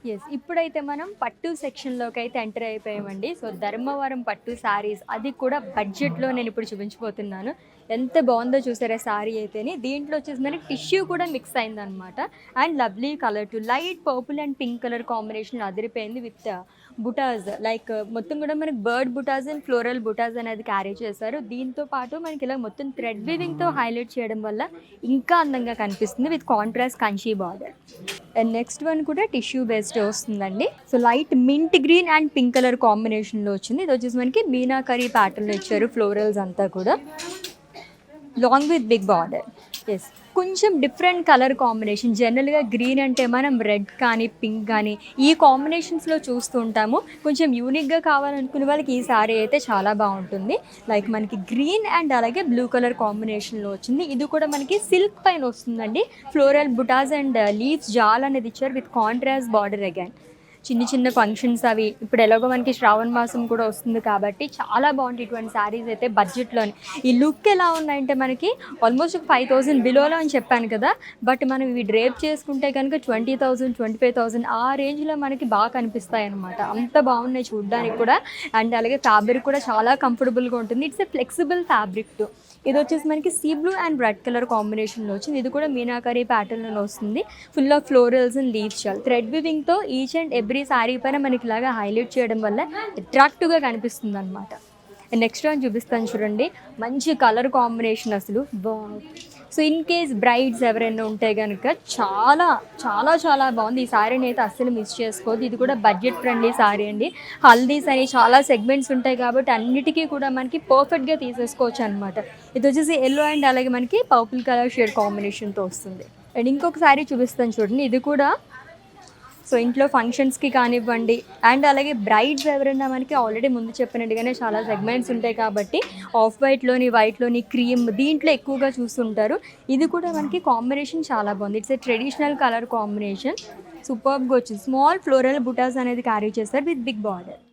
Yes. ఇప్పుడైతే మనం పట్టు సెక్షన్‌లోకి అయితే ఎంటర్ అయిపోయామండి. సో, ధర్మవరం పట్టు శారీస్ అది కూడా బడ్జెట్‌లో నేనిప్పుడు చూపించబోతున్నాను. ఎంత బావుందో చూసారా శారీ అయితేని. దీంట్లో వచ్చేసి మనకి టిష్యూ కూడా మిక్స్ అయిందనమాట. And lovely colour to light purple and pink colour combination అదిరిపోయింది విత్ బుటాస్ లైక్ మొత్తం కూడా మనకి బర్డ్ బుటాస్ అండ్ ఫ్లోరల్ బుటాస్ అనేది క్యారీ చేశారు. దీంతో పాటు మనకి ఇలా మొత్తం థ్రెడ్ వీవింగ్‌తో హైలైట్ చేయడం వల్ల ఇంకా అందంగా కనిపిస్తుంది with contrast Kanchi border. And next one కూడా టిష్యూ బేస్డ్ వస్తుందండి. So light mint green and pink colour కాంబినేషన్లో వచ్చింది. ఇది వచ్చేసి మనకి మీనాకరీ ప్యాటర్న్లో ఇచ్చారు ఫ్లోరల్స్ అంతా కూడా long with big border. Yes, కొంచెం డిఫరెంట్ కలర్ కాంబినేషన్. జనరల్గా గ్రీన్ అంటే మనం రెడ్ కానీ పింక్ కానీ ఈ కాంబినేషన్స్లో చూస్తూ ఉంటాము. కొంచెం యూనిక్గా కావాలనుకునే వాళ్ళకి ఈ సారీ అయితే చాలా బాగుంటుంది. లైక్ మనకి గ్రీన్ అండ్ అలాగే బ్లూ కలర్ కాంబినేషన్లో వచ్చింది. ఇది కూడా మనకి సిల్క్ పైన వస్తుందండి. ఫ్లోరల్ బుటాస్ అండ్ లీవ్స్ జాల్ అనేది ఇచ్చారు విత్ కాంట్రాస్ట్ బార్డర్ అగైన్. చిన్న చిన్న ఫంక్షన్స్ అవి ఇప్పుడు ఎలాగో మనకి శ్రావణ మాసం కూడా వస్తుంది కాబట్టి చాలా బాగుంటాయి ఇటువంటి శారీస్ అయితే బడ్జెట్లోని. ఈ లుక్ ఎలా ఉన్నాయంటే మనకి ఆల్మోస్ట్ 5,000 బిలోలో అని చెప్పాను కదా, బట్ మనం ఇవి డ్రేప్ చేసుకుంటే కనుక 20,000 25,000 ఆ రేంజ్లో మనకి బాగా కనిపిస్తాయి అనమాట. అంత బాగున్నాయి చూడడానికి కూడా. అండ్ అలాగే ఫ్యాబ్రిక్ కూడా చాలా కంఫర్టబుల్గా ఉంటుంది. It's a flexible fabric too. ఇది వచ్చేసి మనకి sea blue and red colour కాంబినేషన్లో వచ్చింది. ఇది కూడా మీనాకరీ ప్యాటర్న్లో వస్తుంది. Full of florals and leaves చాలు థ్రెడ్ వివింగ్తో ఈచ్ అండ్ ఎవ్రీ శారీ పైన మనకి ఇలాగా హైలైట్ చేయడం వల్ల అట్రాక్టివ్గా కనిపిస్తుంది అనమాట. నెక్స్ట్ వన్ చూపిస్తాను చూడండి. మంచి కలర్ కాంబినేషన్ అసలు సో ఇన్ కేస్ బ్రైడ్స్ ఎవరైనా ఉంటే కనుక చాలా చాలా చాలా బాగుంది. ఈ శారీని అయితే అస్సలు మిస్ చేసుకోవద్దు. ఇది కూడా బడ్జెట్ ఫ్రెండ్లీ శారీ అండి. హల్దీస్ అని చాలా సెగ్మెంట్స్ ఉంటాయి కాబట్టి అన్నిటికీ కూడా మనకి పర్ఫెక్ట్గా తీసేసుకోవచ్చు అనమాట. ఇది వచ్చేసి ఎల్లో అండ్ అలాగే మనకి పర్పుల్ కలర్ షేడ్ కాంబినేషన్తో వస్తుంది. అండ్ ఇంకొక శారీ చూపిస్తాను చూడండి. ఇది కూడా సో ఇంట్లో ఫంక్షన్స్కి కానివ్వండి అండ్ అలాగే బ్రైడ్స్ ఎవరైనా మనకి ఆల్రెడీ ముందు చెప్పినట్టుగానే చాలా సెగ్మెంట్స్ ఉంటాయి కాబట్టి ఆఫ్ వైట్లోని క్రీమ్ దీంట్లో ఎక్కువగా చూస్తుంటారు. ఇది కూడా మనకి కాంబినేషన్ చాలా బాగుంది. It's a traditional colour combination. సూపర్గా వచ్చింది. స్మాల్ ఫ్లోరల్ బుటాస్ అనేది క్యారీ చేస్తారు విత్ బిగ్ బార్డర్.